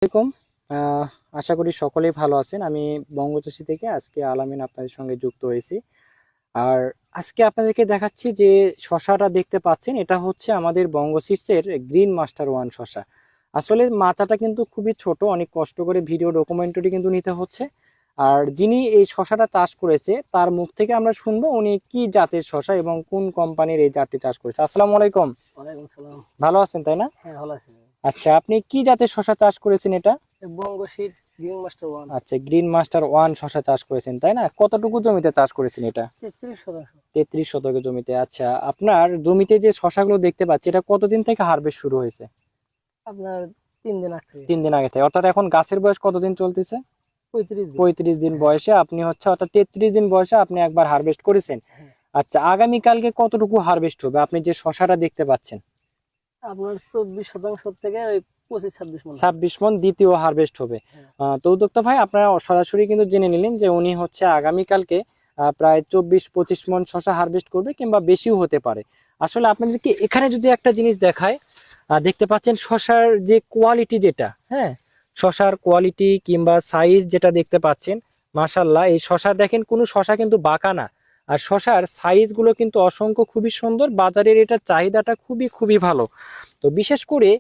আসসালামাইকুম। আহ, আশা করি সকলেই ভালো আছেন। আমি বঙ্গচাষী থেকে আজকে আলামিন আপনাদের সঙ্গে যুক্ত হয়েছি। আর আজকে আপনাদেরকে দেখাচ্ছি যে শশাটা দেখতে পাচ্ছেন, এটা হচ্ছে আমাদের বঙ্গ সিডসের গ্রিন মাস্টার ওয়ান শশা। আসলে মাচাটা কিন্তু খুবই ছোট, অনেক কষ্ট করে ভিডিও ডকুমেন্টারি কিন্তু নিতে হচ্ছে। আর যিনি এই শশাটা চাষ করেছে তার মুখ থেকে আমরা শুনবো উনি কি জাতের শশা এবং কোন কোম্পানির এই জাতটি চাষ করেছে। আসসালামু আলাইকুম। ওয়ালাইকুম সালাম। ভালো আছেন তাই না? হ্যাঁ, ভালো আছি। আচ্ছা, আপনি কি জাতের শশা চাষ করেছেন এটা? বঙ্গ সিড গ্রিন মাস্টার ওয়ান। আচ্ছা, গ্রিন মাস্টার ওয়ান শশা চাষ করেছেন তাই না? কতটুকু জমিতে চাষ করেছেন এটা? 33%। 33 শতকের জমিতে। আচ্ছা, আপনার জমিতে যে শশাগুলো দেখতে পাচ্ছি এটা কতদিন থেকে হারভেস্ট শুরু হয়েছে? আপনার 3 দিন আগ থেকে। 3 দিন আগে থেকে, অর্থাৎ এখন গাছের বয়স কতদিন চলতেছে? 35 দিন। 35 দিন হ্যাঁ। বয়সে আপনি হচ্ছে, অর্থাৎ 33 দিন বয়সে আপনি একবার হারভেস্ট করেছেন। হ্যাঁ। আচ্ছা, আগামীকালকে কতটুকু হারভেস্ট হবে আপনি যে শশাটা দেখতে পাচ্ছেন? আপনার 24% থেকে ওই 25-26 মণ। 26 মণ দ্বিতীয় হারভেস্ট হবে। হ্যাঁ। তো উদ্যোক্তা ভাই, আপনারা সরাসরি কিন্তু জেনে নিলেন যে উনি হচ্ছে আগামীকালকে প্রায় 24-25 মণ শশা হারভেস্ট করবে, কিংবা বেশিও হতে পারে। আসলে আপনাদেরকে এখানে যদি একটা জিনিস দেখায়, দেখতে পাচ্ছেন শশার যে কোয়ালিটি, যেটা হ্যাঁ শশার কোয়ালিটি কিংবা সাইজ যেটা দেখতে পাচ্ছেন, মাশাল্লাহ এই শশা দেখেন, কোনো শশা কিন্তু বাঁকা না। আর শশার সাইজ গুলো কিন্তু অসংখ্য খুবই সুন্দর, বাজারের এটা চাহিদাটা খুবই খুবই ভালো। তো বিশেষ করে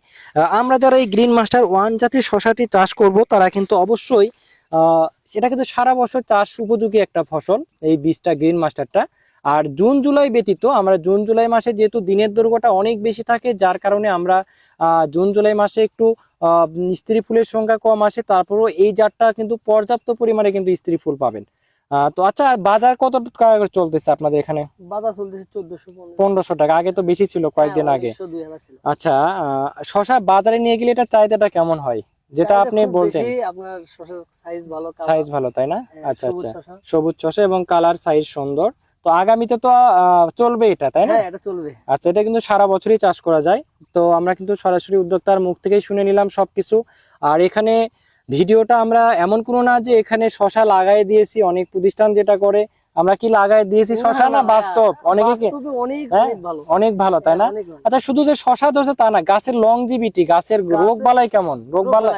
আমরা যারা এই গ্রিন মাস্টার ওয়ান জাতের শশাটি চাষ করব, তারা কিন্তু অবশ্যই এটা কিন্তু সারা বছর চাষ উপযোগী একটা ফসল, এই বীজটা গ্রিন মাস্টারটা। আর জুন জুলাই ব্যতীত আমরা জুন জুলাই মাসে যেহেতু দিনের দৈর্ঘ্যটা অনেক বেশি থাকে, যার কারণে আমরা জুন জুলাই মাসে একটু স্ত্রী ফুলের সংখ্যা কম আসে, তারপরেও এই জাতটা কিন্তু পর্যাপ্ত পরিমাণে কিন্তু স্ত্রী ফুল পাবেন। তো আচ্ছা, বাজার কত টাকা করে চলতেছে আপনাদের এখানে? বাজার চলতেছে 1400-1500। 1500 টাকা, আগে তো বেশি ছিল কয়েকদিন আগে। 1900-2000 ছিল। আচ্ছা, শশা বাজারে নিয়ে গেলে এটা চাহিদাটা কেমন হয়, যেটা চাহিদা আপনি খুব বলতেন? বেশি। আপনার শসার সাইজ ভালো, সাইজ কালার। ভালো তাই না? আচ্ছা সবুজ আচ্ছা, শসা। সবুজ শসা এবং কালার সাইজ সুন্দর। তো আগামীতে তো চলবে এটা তাই না? হ্যাঁ, এটা চলবে। আচ্ছা, এটা কিন্তু সারা বছরই চাষ করা যায়। তো আমরা কিন্তু সরাসরি উদ্যোক্তার মুখ থেকেই শুনে নিলাম সবকিছু। আর এখানে ভিডিওটা আমরা এমন কোনো না যে এখানে শশা লাগাই দিয়েছি, অনেক প্রতিষ্ঠান যেটা করে, আমরা কি লাগাই দিয়েছি শশা না বাস্তব অনেকে কি অনেক হ্যাঁ ভালো। অনেক ভালো তাই না? অনেক ভালো। আচ্ছা, শুধু যে শশা ধরছে তা না, গাছের লংজিভিটি, গাছের রোগ বালাই কেমন? রোগ বালাই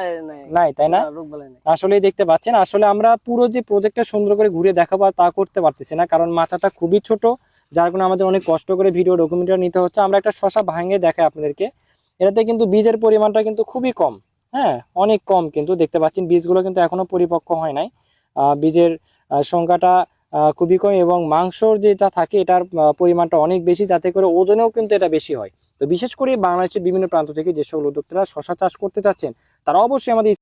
নাই তাই না? রোগ বালাই নাই। আসলেই দেখতে পাচ্ছেন, আসলে আমরা পুরো যে প্রজেক্টটা সুন্দর করে ঘুরে দেখাবো তা করতে পারতেছি না, কারণ মাচাটা খুবই ছোট, যার কারণে আমাদের অনেক কষ্ট করে ভিডিও ডকুমেন্টারি নিতে হচ্ছে। আমরা একটা শশা ভাঙে দেখাই আপনাদেরকে। এটাতে কিন্তু বীজের পরিমাণটা কিন্তু খুবই কম, হ্যাঁ অনেক কম, কিন্তু দেখতে পাচ্ছেন বীজগুলো কিন্তু এখনো পরিপক্ক হয় নাই। বীজের সংখ্যাটা খুবই কম, এবং মাংসর যেটা থাকে এটার পরিমাণটা অনেক বেশি, যাতে করে ওজনেও কিন্তু এটা বেশি হয়। তো বিশেষ করে বাংলাদেশের বিভিন্ন প্রান্ত থেকে যে সকল উদ্যোক্তারা শশা চাষ করতে চাচ্ছেন, তারা অবশ্যই আমাদের